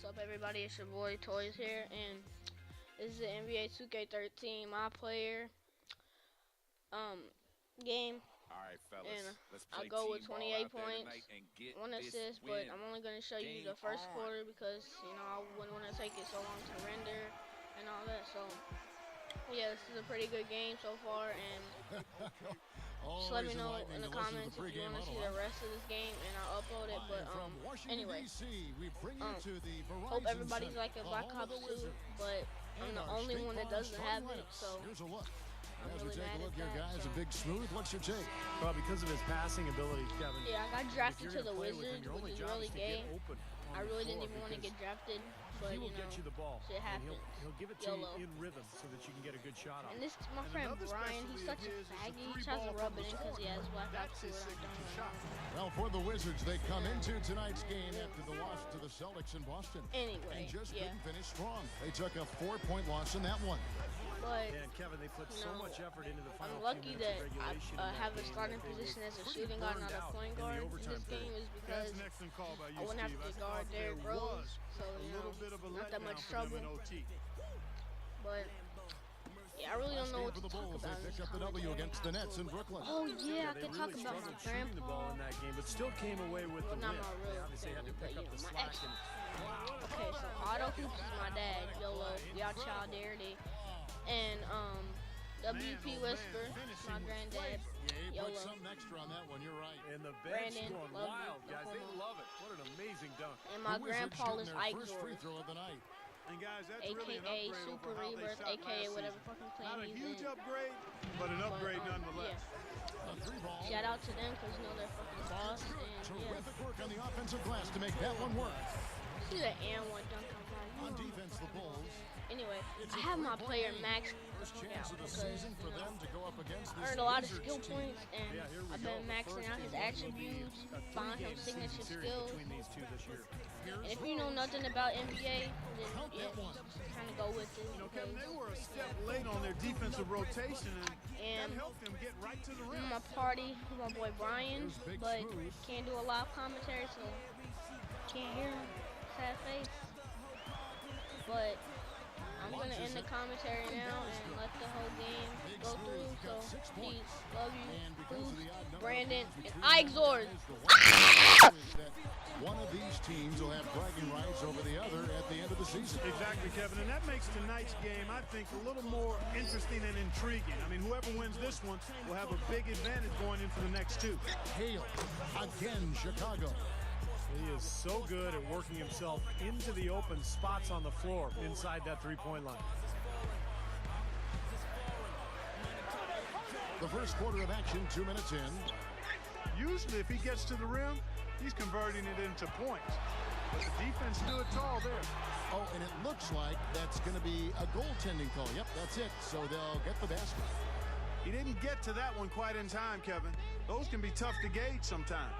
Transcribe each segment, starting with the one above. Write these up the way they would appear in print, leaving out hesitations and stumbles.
What's up, everybody? It's your boy Toys here, and this is the NBA 2K13 my player game. All right, fellas. And let's play I go with team ball 28 out there points, tonight and get 1 this assist, win. but I'm only going to show you the first Game quarter on. because I wouldn't want to take it so long to render and all that. So yeah, this is a pretty good game so far, and just let me know in the comments if you want to see the rest of this game, and I'll upload it. But anyway, hope everybody's like a Black Ops 2, but I'm the only one that doesn't have it, so I'm really mad at that. Guys, a big smooth. What's your take? Well, because of his passing ability, Kevin. Yeah, I got drafted to the Wizards, your only which is job really is to gay. get open on I the really floor didn't even want to because get drafted, but he will get you the ball. shit and happens. He'll give it to YOLO. you in rhythm so that you can get a good shot off. And this, my friend Brian, he's such a faggot. He tries to rub it in because he has Black Ops 2 and I don't. Well, for the Wizards, they come into tonight's game after the loss to the Celtics in Boston. Anyway, And just yeah. couldn't finish strong. They took a 4-point loss in that one. But And Kevin, they put so much effort into the final I'm lucky few that minutes of regulation I in that have a game starting that they position were as a pretty shooting guard, burned not a out point in the guard in overtime this game, period. is because That's an excellent call by you, I wouldn't have Steve. to guard there Derrick Rose, was so a little bit of a not that letdown much for them in trouble. OT. But yeah, I really don't know what For to the talk Bulls, about. they pick up the W against the Nets in Brooklyn. Oh yeah, I They could talk really about my struggled shooting the ball grandpa. in that game, but still came away with Well, the not win. my They real obviously had to family, pick but up the my slack. ex. And Okay, so Otto Hoops is my dad, YOLO, y'all child dirty, and WP Whisper, my granddad, Yeah, he YOLO. put something extra on that one. You're right. And the bench Brandon, going love you, wild, no guys. They homo. love it. What an amazing dunk. And my The Wizards grandpa shooting is their first free Igor, throw of the night. And guys, that's really an aka upgrade Super over how they Rebirth, shot aka last whatever season. fucking Not a plan he's huge in. upgrade, but an upgrade nonetheless. A three ball. Shout out to them because they're fucking boss. And yeah, Terrific work on the offensive glass to make that one work. see the and one dunk On I'm like, defense, the Bulls. Anyway, It's I a have my three-point player game. Max First out chance of the because season for them to go up against I this earned a lot of Wizards skill team. points, and Yeah, here we I've go. been The maxing first out his game will be attributes, a buying him three-game season signature series skills. between these two this year. And if you know nothing about NBA, then Count yeah, that one. just kind of go with it. You know, Kevin, they because were a step late on their defensive rotation, and And that helped them get right to the I'm rim. in my party with my boy Brian, Here's Big but Smooth. can't do a live commentary, so can't hear him. Sad face. But I'm gonna end the commentary now and let the whole game go through. So peace, love And you, because of the odd number of Brandon, games and between Igor. them, is the one is that one of these teams will have bragging rights over the other at the end of the season. Exactly, Kevin, and that makes tonight's game, I think, a little more interesting and intriguing. I mean, whoever wins this one will have a big advantage going into the next two. Hale again, Chicago. He is so good at working himself into the open spots on the floor inside that three-point line. The first quarter of action, 2 minutes in. Usually, if he gets to the rim, he's converting it into points. But the defense stood tall there. Oh, and it looks like that's going to be a goaltending call. Yep, that's it. So they'll get the basket. He didn't get to that one quite in time, Kevin. Those can be tough to gauge sometimes.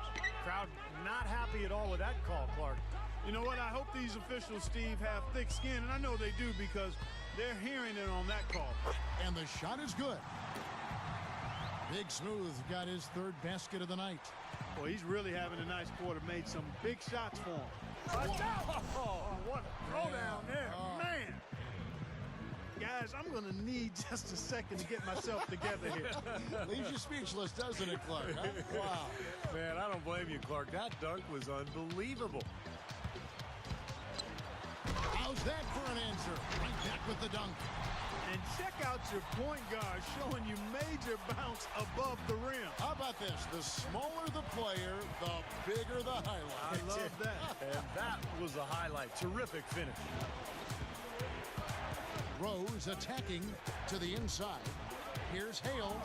Crowd not happy at all with that call, Clark. You know what? I hope these officials, Steve, have thick skin, and I know they do because they're hearing it on that call. And the shot is good. Big Smooth got his third basket of the night. Well, he's really having a nice quarter, made some big shots for him. Oh, what a throwdown there, man. Guys, I'm going to need just a second to get myself together here. Leaves you speechless, doesn't it, Clark? Huh? Wow. Man, I don't blame you, Clark. That dunk was unbelievable. How's that for an answer? Right back with the dunk. And check out your point guard showing you major bounce above the rim. How about this? The smaller the player, the bigger the highlight. I love that. And that was a highlight. Terrific finish. Rose attacking to the inside. Here's Hale.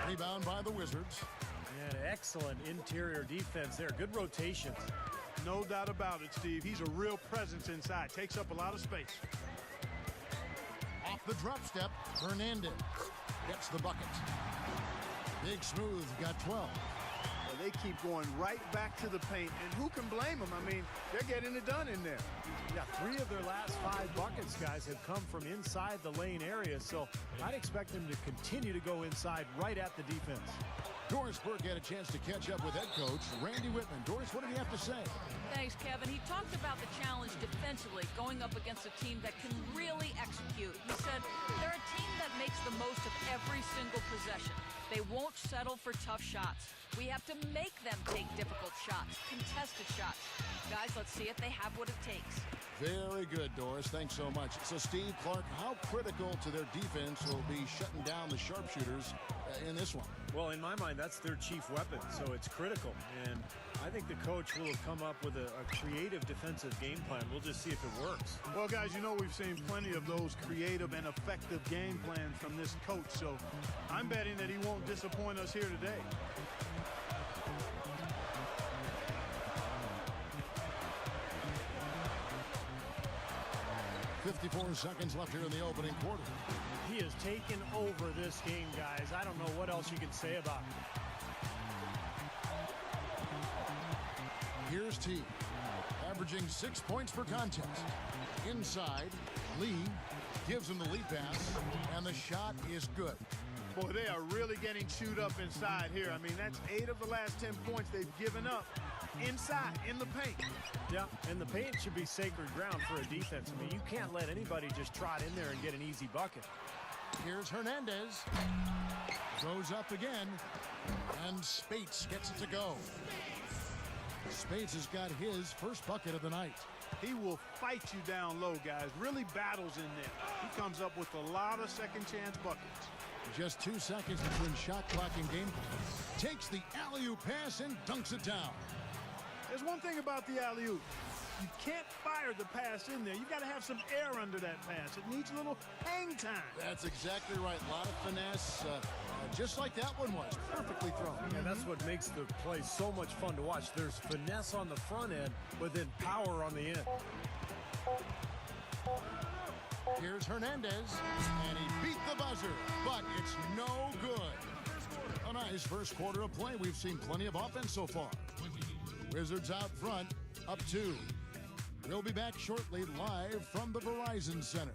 Rebound by the Wizards. And excellent interior defense there. Good rotations. No doubt about it, Steve. He's a real presence inside. Takes up a lot of space. Off the drop step, Hernandez gets the bucket. Big Smooth got 12. Well, they keep going right back to the paint, and who can blame them? I mean, they're getting getting it done in there. Yeah, 3 of their last 5 buckets, guys, have come from inside the lane area, so I'd expect them to continue to go inside right at the defense. Doris Burke had a chance to catch up with head coach Randy Whitman. Doris, what did he have to say? Thanks, Kevin. He talked about the challenge defensively, going up against a team that can really execute. He said they're a team that makes the most of every single possession. They won't settle for tough shots. We have to make them take difficult shots, contested shots. Guys, let's see if they have what it takes. Very good, Doris. Thanks so much. So, Steve, Clark, how critical to their defense will be shutting down the sharpshooters in this one? Well, in my mind, that's their chief weapon, so it's critical. And I think the coach will have come up with a creative defensive game plan. We'll just see if it works. Well, guys, you know we've seen plenty of those creative and effective game plans from this coach, so I'm betting that he won't disappoint us here today. .54 seconds left here in the opening quarter. He has taken over this game, guys. I don't know what else you can say about it. Here's T, averaging 6 points per contest. Inside, Lee gives him the lead pass, and the shot is good. Boy, they are really getting chewed up inside here. I mean, that's 8 of the last 10 points they've given up inside, in the paint. Yeah, and the paint should be sacred ground for a defense. I mean, you can't let anybody just trot in there and get an easy bucket. Here's Hernandez. Goes up again, and Spates gets it to go. Spates has got his first bucket of the night. He will fight you down low, guys. Really battles in there. He comes up with a lot of second chance buckets. Just 2 seconds between shot clock and game clock. Takes the alley-oop pass and dunks it down. There's one thing about the alley-oop. You can't fire the pass in there. You've got to have some air under that pass. It needs a little hang time. That's exactly right. A lot of finesse, just like that one was. Perfectly thrown. And that's what makes the play so much fun to watch. There's finesse on the front end, but then power on the end. Here's Hernandez, and he beat the buzzer, but it's no good. A nice first quarter of play. We've seen plenty of offense so far. Wizards out front, up 2. We'll be back shortly live from the Verizon Center.